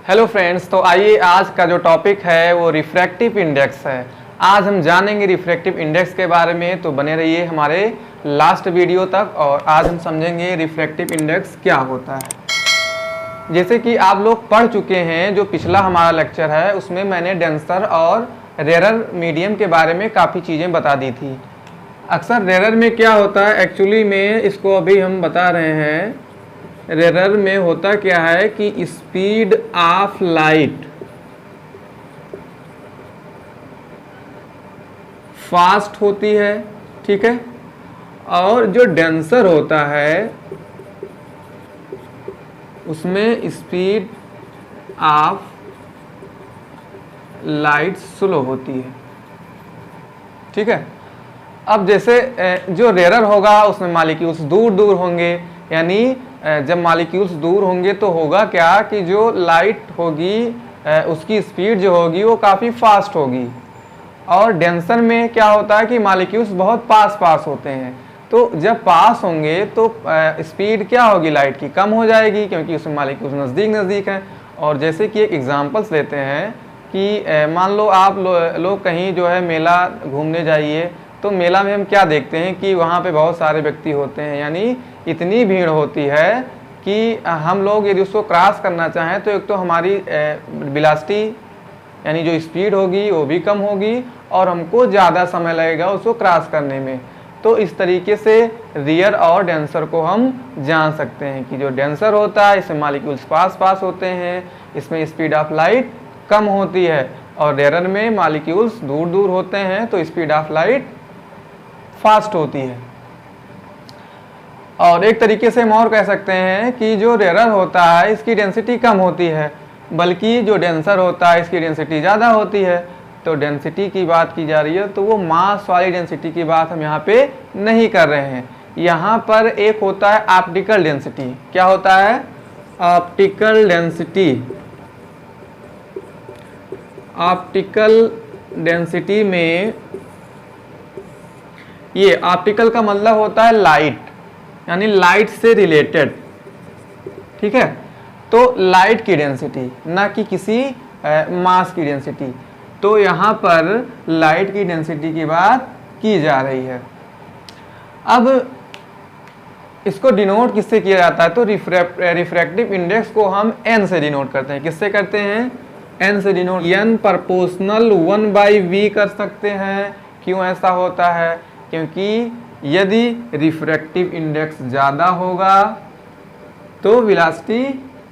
Hello friends, तो आइए आज का जो टॉपिक है वो रिफ्रैक्टिव इंडेक्स है। आज हम जानेंगे रिफ्रैक्टिव इंडेक्स के बारे में, तो बने रहिए हमारे लास्ट वीडियो तक। और आज हम समझेंगे रिफ्रैक्टिव इंडेक्स क्या होता है। जैसे कि आप लोग पढ़ चुके हैं, जो पिछला हमारा लेक्चर है उसमें मैंने डेंसर और रेरर मीडियम के बारे में काफ़ी चीज़ें बता दी थी। अक्सर रेरर में क्या होता है, एक्चुअली में इसको अभी हम बता रहे हैं। रेरर में होता क्या है कि स्पीड ऑफ लाइट फास्ट होती है, ठीक है। और जो डेंसर होता है उसमें स्पीड ऑफ लाइट स्लो होती है, ठीक है। अब जैसे जो रेरर होगा उसमें मॉलिक्यूल्स दूर दूर होंगे, यानी जब मॉलिक्यूल्स दूर होंगे तो होगा क्या कि जो लाइट होगी उसकी स्पीड जो होगी वो काफ़ी फास्ट होगी। और डेंसर में क्या होता है कि मॉलिक्यूल्स बहुत पास पास होते हैं, तो जब पास होंगे तो स्पीड क्या होगी लाइट की, कम हो जाएगी, क्योंकि उसमें मॉलिक्यूल्स नज़दीक नज़दीक हैं। और जैसे कि एक एग्जांपल्स लेते हैं कि मान लो आप लोग कहीं जो है मेला घूमने जाइए, तो मेला में हम क्या देखते हैं कि वहाँ पे बहुत सारे व्यक्ति होते हैं, यानी इतनी भीड़ होती है कि हम लोग यदि उसको क्रॉस करना चाहें तो एक तो हमारी वेलोसिटी यानी जो स्पीड होगी वो भी कम होगी और हमको ज़्यादा समय लगेगा उसको क्रॉस करने में। तो इस तरीके से रियर और डेंसर को हम जान सकते हैं कि जो डेंसर होता है इसमें मॉलिक्यूल्स पास पास होते हैं, इसमें स्पीड ऑफ लाइट कम होती है, और रेरर में मॉलिक्यूल्स दूर दूर होते हैं तो स्पीड ऑफ लाइट फास्ट होती है। और एक तरीके से हम और कह सकते हैं कि जो रेरर होता है इसकी डेंसिटी कम होती है, बल्कि जो डेंसर होता है इसकी डेंसिटी ज़्यादा होती है। तो डेंसिटी की बात की जा रही है, तो वो मास वाली डेंसिटी की बात हम यहाँ पे नहीं कर रहे हैं। यहाँ पर एक होता है ऑप्टिकल डेंसिटी। क्या होता है? Optical density. ऑप्टिकल डेंसिटी में ये ऑप्टिकल का मतलब होता है लाइट, यानी लाइट से रिलेटेड, ठीक है। तो लाइट की डेंसिटी, ना कि किसी मास की डेंसिटी। तो यहाँ पर लाइट की डेंसिटी की बात की जा रही है। अब इसको डिनोट किससे किया जाता है? तो रिफ्रैक्टिव इंडेक्स को हम n से डिनोट करते हैं। किससे करते हैं? n से डिनोट। n प्रोपोर्शनल 1/v कर सकते हैं। क्यों ऐसा होता है? क्योंकि यदि रिफ्रैक्टिव इंडेक्स ज़्यादा होगा तो वेलोसिटी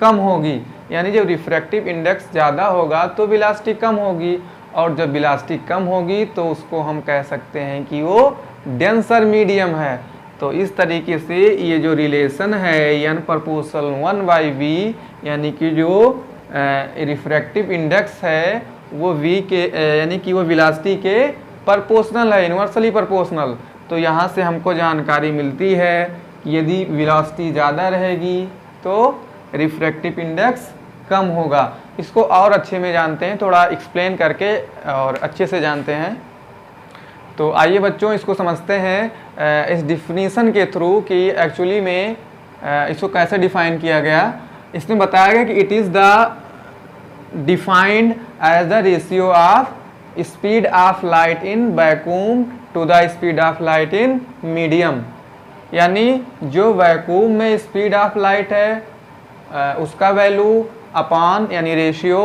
कम होगी, यानी जब रिफ्रैक्टिव इंडेक्स ज़्यादा होगा तो वेलोसिटी कम होगी, और जब वेलोसिटी कम होगी तो उसको हम कह सकते हैं कि वो डेंसर मीडियम है। तो इस तरीके से ये जो रिलेशन है n प्रोपोर्शनल 1/v, यानी कि जो रिफ्रैक्टिव इंडेक्स है वो v के यानी कि वो वेलोसिटी के प्रोपोर्शनल है, इन्वर्सली प्रोपोर्शनल। तो यहाँ से हमको जानकारी मिलती है कि यदि वेलोसिटी ज़्यादा रहेगी तो रिफ्रैक्टिव इंडेक्स कम होगा। इसको और अच्छे में जानते हैं, थोड़ा एक्सप्लेन करके और अच्छे से जानते हैं। तो आइए बच्चों इसको समझते हैं इस डिफिनीशन के थ्रू कि एक्चुअली में इसको कैसे डिफाइन किया गया। इसमें बताया गया कि it is the defined as the ratio of speed of light in vacuum to the speed of light in medium, यानी जो वैक्यूम में स्पीड ऑफ लाइट है उसका वैल्यू अपॉन यानी रेशियो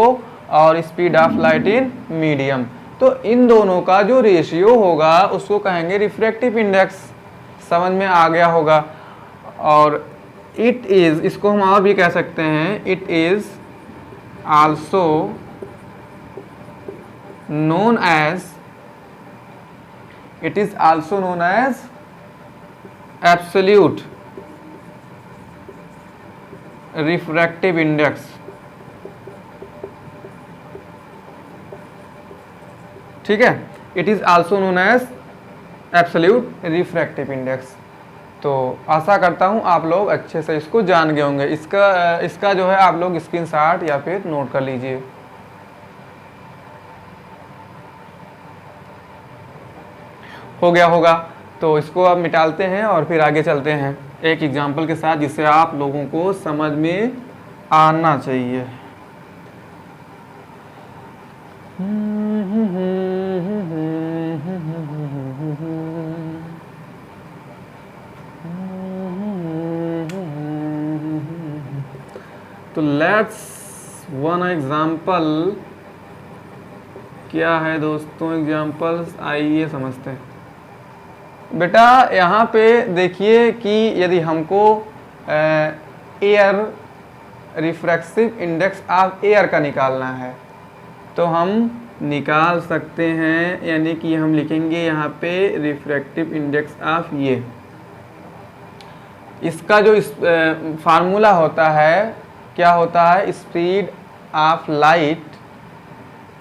और speed of light in medium. तो इन दोनों का जो रेशियो होगा उसको कहेंगे रिफ्रैक्टिव इंडेक्स। समझ में आ गया होगा। और इट इज़, इसको हम और भी कह सकते हैं, it is also known as absolute refractive index, ठीक है। It is also known as absolute refractive index. तो आशा करता हूँ आप लोग अच्छे से इसको जान गए होंगे। इसका जो है आप लोग स्क्रीनशॉट या फिर नोट कर लीजिए। हो गया होगा, तो इसको अब मिटाते हैं और फिर आगे चलते हैं एक एग्जाम्पल के साथ, जिससे आप लोगों को समझ में आना चाहिए। तो लेट्स वन एग्जाम्पल क्या है दोस्तों, एग्जाम्पल्स आइए समझते हैं। बेटा यहाँ पे देखिए कि यदि हमको air refractive index of air का निकालना है तो हम निकाल सकते हैं, यानी कि हम लिखेंगे यहाँ पे रिफ्रैक्टिव इंडेक्स ऑफ ये, इसका जो फार्मूला होता है क्या होता है, speed of light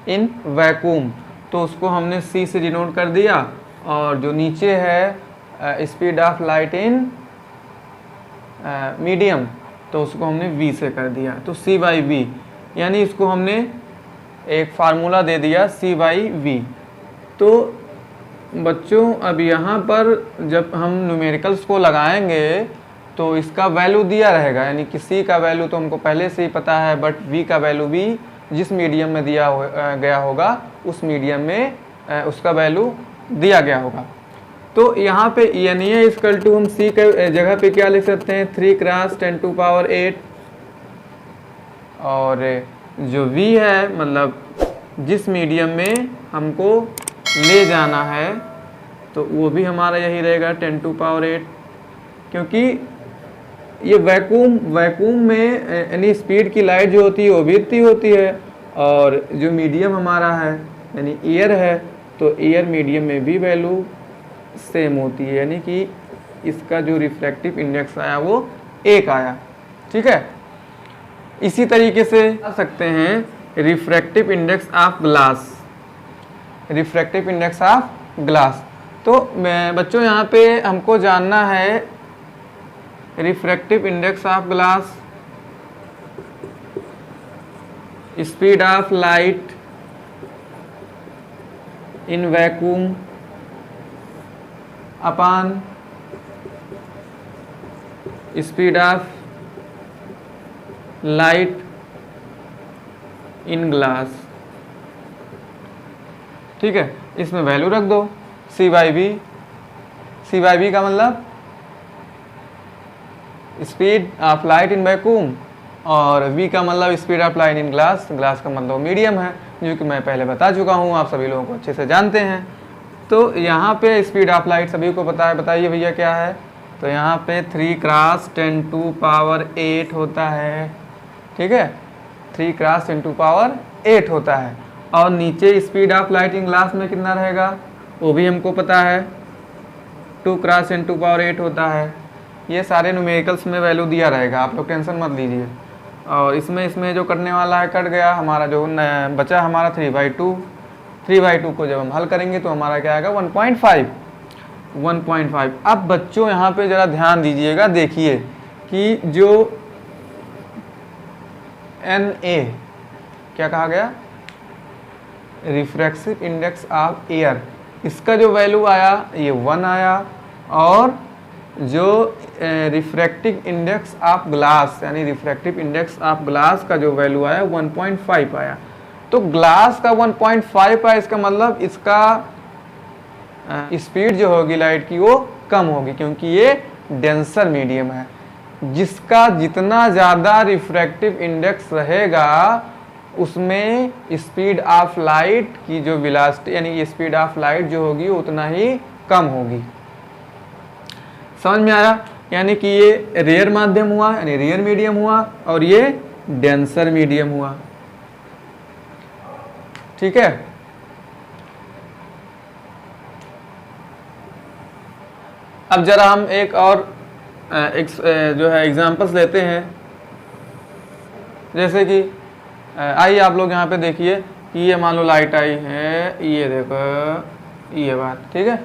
in vacuum, तो उसको हमने C से डिनोट कर दिया, और जो नीचे है speed of light in medium तो उसको हमने V से कर दिया, तो C/V, यानी इसको हमने एक फार्मूला दे दिया C/V। तो बच्चों अब यहाँ पर जब हम न्यूमेरिकल्स को लगाएंगे तो इसका वैल्यू दिया रहेगा, यानी कि C का वैल्यू तो हमको पहले से ही पता है, बट V का वैल्यू भी जिस मीडियम में दिया गया होगा उस मीडियम में उसका वैल्यू दिया गया होगा। तो यहाँ पे यानी इक्वल टू हम C के जगह पे क्या लिख सकते हैं, 3 × 10⁸, और जो V है मतलब जिस मीडियम में हमको ले जाना है तो वो भी हमारा यही रहेगा 10⁸, क्योंकि ये वैक्यूम में यानी स्पीड की लाइट जो होती है वो भी इतनी होती है, और जो मीडियम हमारा है यानी एयर है तो एयर मीडियम में भी वैल्यू सेम होती है, यानी कि इसका जो रिफ्रैक्टिव इंडेक्स आया वो 1 आया। ठीक है, इसी तरीके से आ सकते हैं refractive index of glass, refractive index of glass. तो बच्चों यहाँ पे हमको जानना है refractive index of glass, speed of light in vacuum upon speed of light in glass. ठीक है, इसमें वैल्यू रख दो C/V, C/V का मतलब speed of light in vacuum, और V का मतलब speed of light in glass, glass का मतलब मीडियम है, जो कि मैं पहले बता चुका हूँ, आप सभी लोगों को अच्छे से जानते हैं। तो यहाँ पे स्पीड ऑफ लाइट सभी को पता है, बताइए भैया क्या है, तो यहाँ पे 3 × 10⁸ होता है। ठीक है, 3 × 10⁸ होता है, और नीचे speed of light in glass में कितना रहेगा वो भी हमको पता है, 2 × 10⁸ होता है। ये सारे न्यूमेरिकल्स में वैल्यू दिया रहेगा, आप लोग टेंशन मत लीजिए। और इसमें जो कटने वाला है कट गया, हमारा जो बचा हमारा 3/2, 3/2 को जब हम हल करेंगे तो हमारा क्या आएगा 1.5। अब बच्चों यहाँ पे ज़रा ध्यान दीजिएगा, देखिए कि जो Na क्या कहा गया, रिफ्रैक्टिव इंडेक्स ऑफ एयर, इसका जो वैल्यू आया ये 1 आया, और जो रिफ्रैक्टिव इंडेक्स ऑफ ग्लास यानी रिफ्रैक्टिव इंडेक्स ऑफ ग्लास का जो वैल्यू आया 1.5 आया। तो ग्लास का 1.5 आया, इसका मतलब इसका स्पीड जो होगी लाइट की वो कम होगी, क्योंकि ये डेंसर मीडियम है। जिसका जितना ज़्यादा रिफ्रैक्टिव इंडेक्स रहेगा उसमें स्पीड ऑफ लाइट की जो वेलोसिटी यानी स्पीड ऑफ लाइट जो होगी उतना ही कम होगी। समझ में आया, यानी कि ये रेयर माध्यम हुआ यानी रेयर मीडियम हुआ, और ये डेंसर मीडियम हुआ। ठीक है, अब जरा हम एक और जो है एग्जांपल्स लेते हैं, जैसे कि आइए आप लोग यहाँ पे देखिए कि ये मान लो लाइट आई है, ये देखो ये बात, ठीक है,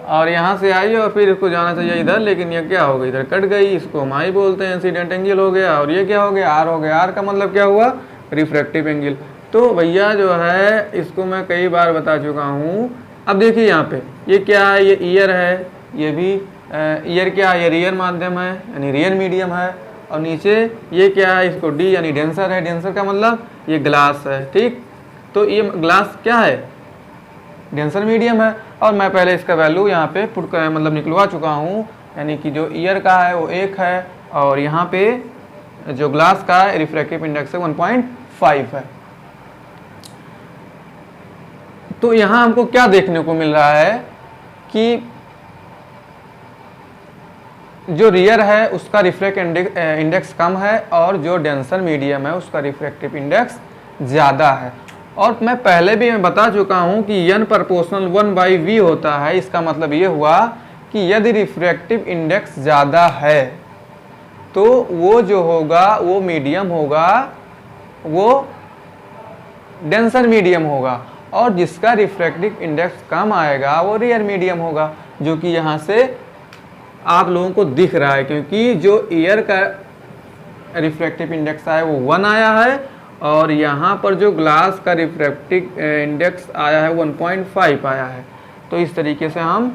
और यहाँ से आई और फिर इसको जाना चाहिए इधर, लेकिन ये क्या हो गई, इधर कट गई, इसको हम आई बोलते हैं, इंसिडेंट एंगल हो गया, और ये क्या हो गया, आर हो गया। आर का मतलब क्या हुआ, रिफ्रैक्टिव एंगल। तो भैया जो है इसको मैं कई बार बता चुका हूँ। अब देखिए यहाँ पे ये क्या है, ये ईयर है, ये भी ईयर क्या है, ये रियर माध्यम है यानी रियर मीडियम है, और नीचे ये क्या है, इसको डी यानी डेंसर है। डेंसर का मतलब ये ग्लास है, ठीक। तो ये ग्लास क्या है, डेंसर मीडियम है। और मैं पहले इसका वैल्यू यहाँ पे पुट मतलब निकलवा चुका हूँ, यानी कि जो ईयर का है वो 1 है और यहाँ पे जो ग्लास का रिफ्रैक्टिव इंडेक्स है 1.5 है। तो यहाँ हमको क्या देखने को मिल रहा है कि जो रियर है उसका रिफ्रैक्टिव इंडेक्स कम है और जो डेंसर मीडियम है उसका रिफ्रैक्टिव इंडेक्स ज़्यादा है। और मैं पहले भी बता चुका हूँ कि n प्रोपोर्शनल 1/v होता है। इसका मतलब ये हुआ कि यदि रिफ्रैक्टिव इंडेक्स ज़्यादा है तो वो जो होगा वो मीडियम होगा, वो डेंसर मीडियम होगा, और जिसका रिफ्रैक्टिव इंडेक्स कम आएगा वो रियर मीडियम होगा, जो कि यहाँ से आप लोगों को दिख रहा है, क्योंकि जो ईयर का रिफ्रैक्टिव इंडेक्स आया वो 1 आया है और यहाँ पर जो ग्लास का रिफ्रैक्टिव इंडेक्स आया है 1.5 आया है। तो इस तरीके से हम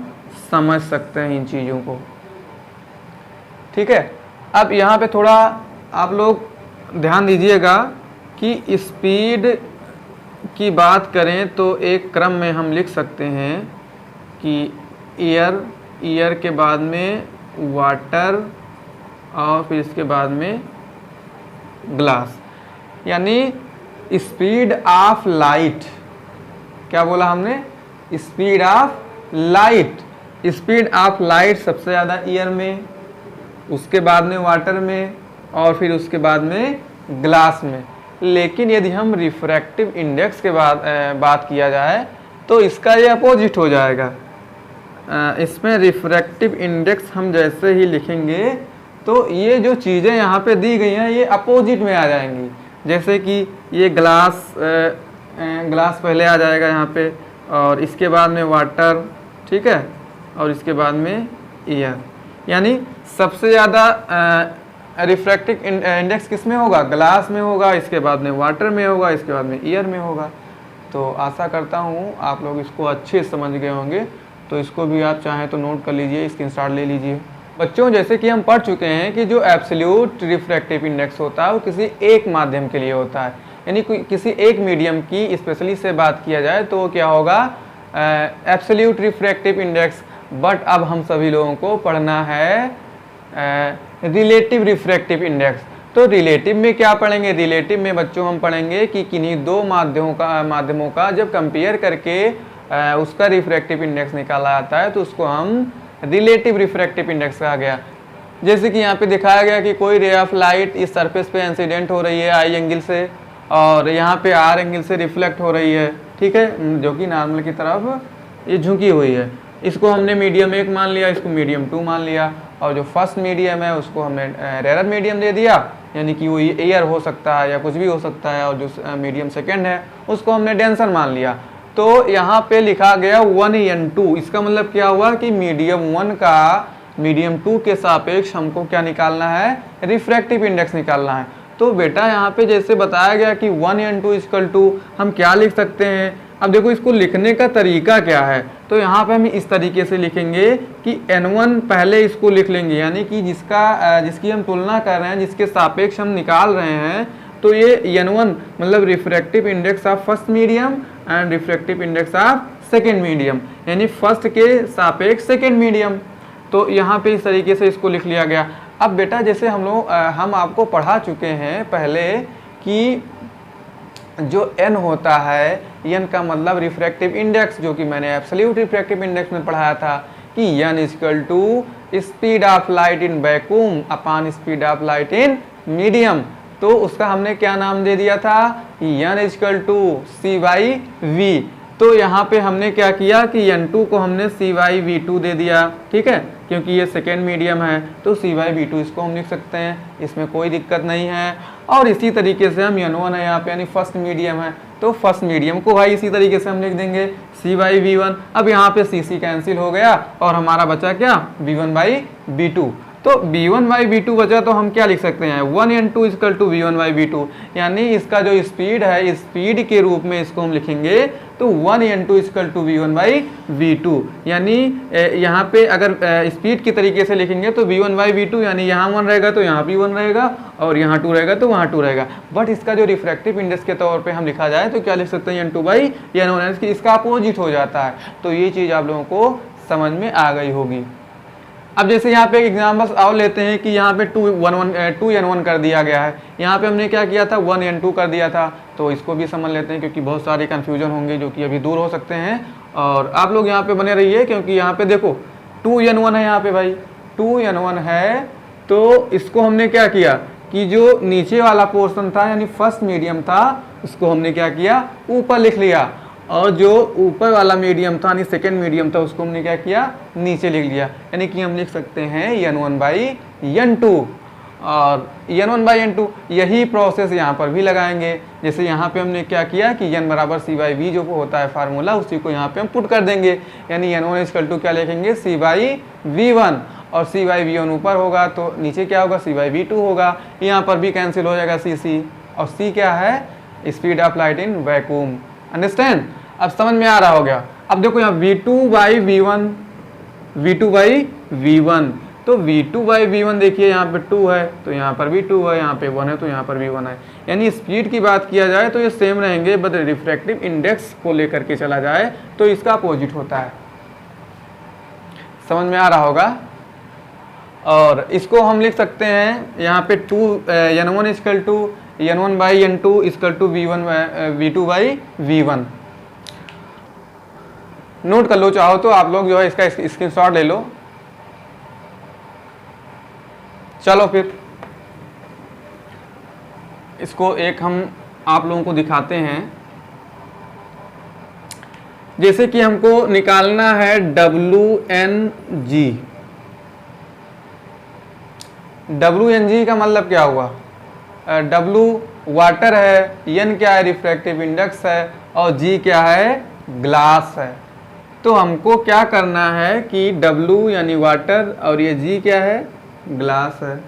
समझ सकते हैं इन चीज़ों को, ठीक है। अब यहाँ पे थोड़ा आप लोग ध्यान दीजिएगा कि स्पीड की बात करें तो एक क्रम में हम लिख सकते हैं कि ईयर के बाद में वाटर और फिर इसके बाद में ग्लास, यानी स्पीड ऑफ लाइट। क्या बोला हमने, speed of light. Speed of light सबसे ज़्यादा ईयर में, उसके बाद में वाटर में और फिर उसके बाद में ग्लास में। लेकिन यदि हम रिफ्रैक्टिव इंडेक्स के बाद बात किया जाए तो इसका ये अपोजिट हो जाएगा। इसमें रिफ्रैक्टिव इंडेक्स हम जैसे ही लिखेंगे तो ये जो चीज़ें यहाँ पे दी गई हैं ये अपोजिट में आ जाएंगी। जैसे कि ये ग्लास पहले आ जाएगा यहाँ पे और इसके बाद में वाटर, ठीक है, और इसके बाद में ईयर। यानी सबसे ज़्यादा रिफ्रैक्टिव इंडेक्स किस में होगा, ग्लास में होगा, इसके बाद में वाटर में होगा, इसके बाद में ईयर में होगा। तो आशा करता हूँ आप लोग इसको अच्छे समझ गए होंगे। तो इसको भी आप चाहें तो नोट कर लीजिए, स्क्रीनशॉट ले लीजिए। बच्चों, जैसे कि हम पढ़ चुके हैं कि जो एब्सोल्यूट रिफ्रैक्टिव इंडेक्स होता है वो किसी एक माध्यम के लिए होता है, यानी किसी एक मीडियम की स्पेशली से बात किया जाए तो क्या होगा, एब्सोल्यूट रिफ्रैक्टिव इंडेक्स। बट अब हम सभी लोगों को पढ़ना है रिलेटिव रिफ्रैक्टिव इंडेक्स। तो रिलेटिव में क्या पढ़ेंगे, रिलेटिव में बच्चों हम पढ़ेंगे कि किन्हीं दो माध्यमों का जब कंपेयर करके उसका रिफ्रैक्टिव इंडेक्स निकाला जाता है तो उसको हम रिलेटिव रिफ्रैक्टिव इंडेक्स कहा गया। जैसे कि यहाँ पे दिखाया गया कि कोई रे ऑफ लाइट इस सरफेस पे इंसिडेंट हो रही है आई एंगल से और यहाँ पे आर एंगल से रिफ्लेक्ट हो रही है, ठीक है, जो कि नॉर्मल की तरफ ये झुकी हुई है। इसको हमने मीडियम 1 मान लिया, इसको मीडियम 2 मान लिया, और जो फर्स्ट मीडियम है उसको हमने रेयर मीडियम दे दिया, यानी कि वो एयर हो सकता है या कुछ भी हो सकता है, और जो मीडियम सेकेंड है उसको हमने डेंसर मान लिया। तो यहाँ पे लिखा गया 1n2। इसका मतलब क्या हुआ कि मीडियम 1 का मीडियम 2 के सापेक्ष हमको क्या निकालना है, रिफ्रैक्टिव इंडेक्स निकालना है। तो बेटा यहाँ पे जैसे बताया गया कि 1n2 इक्वल टू हम क्या लिख सकते हैं। अब देखो इसको लिखने का तरीका क्या है, तो यहाँ पे हम इस तरीके से लिखेंगे कि n1 पहले इसको लिख लेंगे, यानी कि जिसकी हम तुलना कर रहे हैं, जिसके सापेक्ष हम निकाल रहे हैं, तो ये n1 मतलब refractive index of first medium and refractive index of second medium, यानी फर्स्ट के सापेक्ष सेकेंड मीडियम। तो यहाँ पे इस तरीके से इसको लिख लिया गया। अब बेटा जैसे हम आपको पढ़ा चुके हैं पहले कि जो n होता है, n का मतलब रिफ्रैक्टिव इंडेक्स, जो कि मैंने एब्सोल्यूट रिफ्रैक्टिव इंडेक्स में पढ़ाया था कि n equal to speed of light in vacuum upon speed of light in medium. तो उसका हमने क्या नाम दे दिया था, n इक्वल टू c/v। तो यहाँ पे हमने क्या किया कि n2 को हमने c/v2 दे दिया, ठीक है, क्योंकि ये सेकेंड मीडियम है तो c/v2 इसको हम लिख सकते हैं, इसमें कोई दिक्कत नहीं है। और इसी तरीके से हम n1 है यहाँ पे, यानी फर्स्ट मीडियम है, तो फर्स्ट मीडियम को भाई इसी तरीके से हम लिख देंगे c/v1। अब यहाँ पे c कैंसिल हो गया और हमारा बचा क्या, v1/v2। तो v1/v2 बचा, तो हम क्या लिख सकते हैं 1n2 इक्वल टू v1/v2, यानी इसका जो स्पीड है स्पीड के रूप में इसको हम लिखेंगे तो 1n2 इक्वल टू v1/v2, यानी यहाँ पे अगर स्पीड की तरीके से लिखेंगे तो v1/v2 यानी यहाँ 1 रहेगा तो यहाँ भी 1 रहेगा और यहाँ 2 रहेगा तो वहाँ 2 रहेगा। बट इसका जो रिफ्रैक्टिव इंडेक्स के तौर पे हम लिखा जाए तो क्या लिख सकते हैं n2/n1, इसका अपोजिट हो जाता है। तो ये चीज़ आप लोगों को समझ में आ गई होगी। अब जैसे यहाँ पे एक एग्जाम्पल और लेते हैं कि यहाँ पे 2n1 कर दिया गया है, यहाँ पे हमने क्या किया था 1n2 कर दिया था, तो इसको भी समझ लेते हैं क्योंकि बहुत सारे कन्फ्यूजन होंगे जो कि अभी दूर हो सकते हैं। और आप लोग यहाँ पे बने रहिए क्योंकि यहाँ पे देखो 2n1 है, यहाँ पे भाई 2n1 है, तो इसको हमने क्या किया कि जो नीचे वाला पोर्शन था यानी फर्स्ट मीडियम था उसको हमने क्या किया ऊपर लिख लिया, और जो ऊपर वाला मीडियम था यानी सेकेंड मीडियम था उसको हमने क्या किया नीचे लिख लिया, यानी कि हम लिख सकते हैं n1/n2 और n1/n2। यही प्रोसेस यहाँ पर भी लगाएंगे। जैसे यहाँ पे हमने क्या किया कि n बराबर c/v जो होता है फार्मूला उसी को यहाँ पे हम पुट कर देंगे, यानी n1 इक्वल टू क्या लिखेंगे c/v1 और c/v1 ऊपर होगा तो नीचे क्या होगा c/v2 होगा। यहाँ पर भी कैंसिल हो जाएगा c और c क्या है speed of light in vacuum. Understand? अब समझ में आ रहा हो गया। अब देखो यहाँ v2/v1 तो v2/v1 देखिए यहाँ पे 2 है तो यहाँ पर भी 2 है, यहाँ पे 1 है तो यहाँ पर भी 1 है, यानी स्पीड की बात किया जाए तो ये सेम रहेंगे, बट रिफ्रैक्टिव इंडेक्स को लेकर के चला जाए तो इसका अपोजिट होता है। समझ में आ रहा होगा। और इसको हम लिख सकते हैं यहाँ पे n1 equal to n1/n2 equal to v2/v1। Note कर लो चाहो तो आप लोग जो है इसका स्क्रीनशॉट ले लो। चलो फिर इसको एक हम आप लोगों को दिखाते हैं। जैसे कि हमको निकालना है WNG का मतलब क्या हुआ, W वाटर है, N क्या है रिफ्रैक्टिव इंडेक्स है और G क्या है ग्लास है। तो हमको क्या करना है कि W यानी वाटर और ये G क्या है ग्लास है,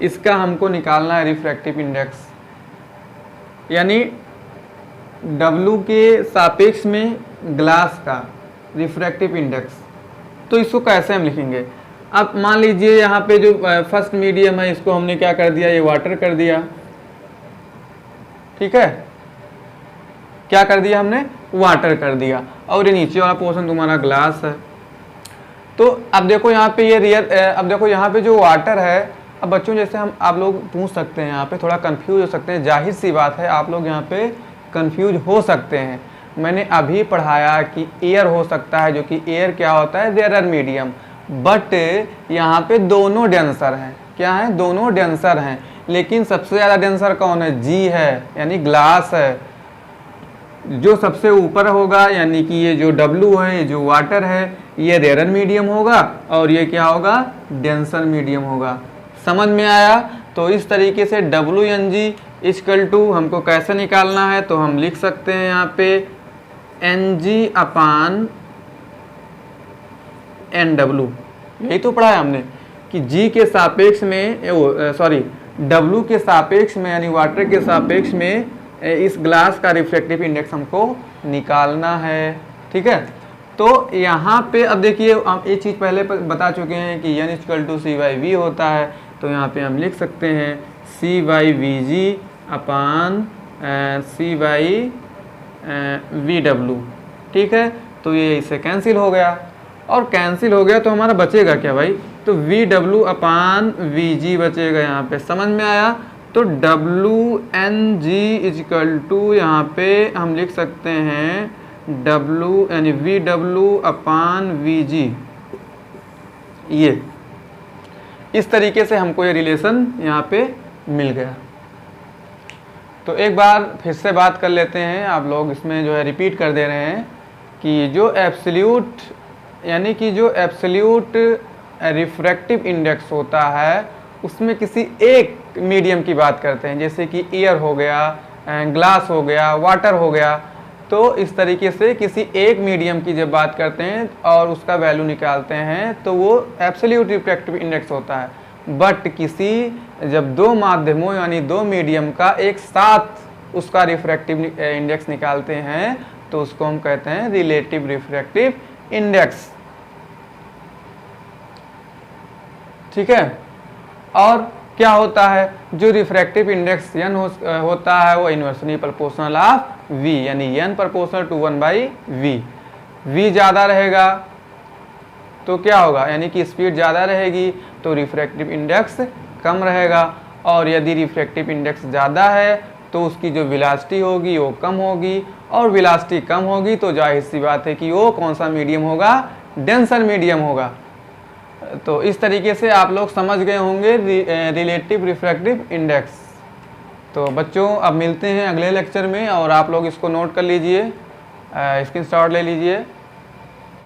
इसका हमको निकालना है रिफ्रैक्टिव इंडेक्स, यानी W के सापेक्ष में ग्लास का रिफ्रैक्टिव इंडेक्स। तो इसको कैसे हम लिखेंगे, अब मान लीजिए यहाँ पे जो फर्स्ट मीडियम है इसको हमने क्या कर दिया ये वाटर कर दिया, ठीक है, क्या कर दिया हमने वाटर कर दिया, और ये नीचे वाला पोर्शन तुम्हारा ग्लास है। तो अब देखो यहाँ पे ये अब देखो यहाँ पे जो वाटर है, अब बच्चों जैसे हम आप लोग पूछ सकते हैं, यहाँ पे थोड़ा कंफ्यूज हो सकते हैं, जाहिर सी बात है आप लोग यहाँ पे कंफ्यूज हो सकते हैं। मैंने अभी पढ़ाया कि एयर हो सकता है, जो कि एयर क्या होता है रेयर मीडियम, बट यहाँ पे दोनों डेंसर हैं, क्या है दोनों डेंसर हैं, लेकिन सबसे ज़्यादा डेंसर कौन है जी है यानी ग्लास है। जो सबसे ऊपर होगा यानी कि ये जो W है, ये जो वाटर है, ये रेयर मीडियम होगा और ये क्या होगा डेंसर मीडियम होगा। समझ में आया? तो इस तरीके से WNG इक्वल टू हमको कैसे निकालना है, तो हम लिख सकते हैं यहाँ पे NG/NW। यही तो पढ़ा है हमने कि G के सापेक्ष में W के सापेक्ष में यानी वाटर के सापेक्ष में इस ग्लास का रिफ्रैक्टिव इंडेक्स हमको निकालना है, ठीक है। तो यहाँ पे अब देखिए हम एक चीज़ पहले बता चुके हैं कि N इक्वल टू C/V होता है, तो यहाँ पे हम लिख सकते हैं C/VG/C/VW, ठीक है। तो ये इससे कैंसिल हो गया, और कैंसिल हो गया तो हमारा बचेगा क्या भाई, तो VW/VG बचेगा यहाँ पे। समझ में आया? तो WNG इक्वल टू यहाँ पे हम लिख सकते हैं W यानी VW/VG। ये इस तरीके से हमको ये रिलेशन यहाँ पे मिल गया। तो एक बार फिर से बात कर लेते हैं, आप लोग इसमें जो है रिपीट कर दे रहे हैं कि जो एब्सोल्यूट यानी कि जो एब्सोल्यूट रिफ्रैक्टिव इंडेक्स होता है उसमें किसी एक मीडियम की बात करते हैं, जैसे कि एयर हो गया, ग्लास हो गया, वाटर हो गया, तो इस तरीके से किसी एक मीडियम की जब बात करते हैं और उसका वैल्यू निकालते हैं तो वो एब्सोल्यूट रिफ्रैक्टिव इंडेक्स होता है। बट किसी जब दो माध्यमों यानी दो मीडियम का एक साथ उसका रिफ्रैक्टिव इंडेक्स निकालते हैं तो उसको हम कहते हैं रिलेटिव रिफ्रैक्टिव इंडेक्स। ठीक है। और क्या होता है, जो रिफ्रैक्टिव इंडेक्स n होता है वो इन्वर्सली प्रोपोर्शनल ऑफ v, यानी n proportional to 1/v। v ज़्यादा रहेगा तो क्या होगा, यानी कि स्पीड ज़्यादा रहेगी तो रिफ्रैक्टिव इंडेक्स कम रहेगा, और यदि रिफ्रैक्टिव इंडेक्स ज़्यादा है तो उसकी जो वेलोसिटी होगी वो कम होगी, और वेलोसिटी कम होगी तो जाहिर सी बात है कि वो कौन सा मीडियम होगा, डेंसर मीडियम होगा। तो इस तरीके से आप लोग समझ गए होंगे रिलेटिव रिफ्रैक्टिव इंडेक्स। तो बच्चों अब मिलते हैं अगले लेक्चर में, और आप लोग इसको नोट कर लीजिए, स्क्रीनशॉट ले लीजिए।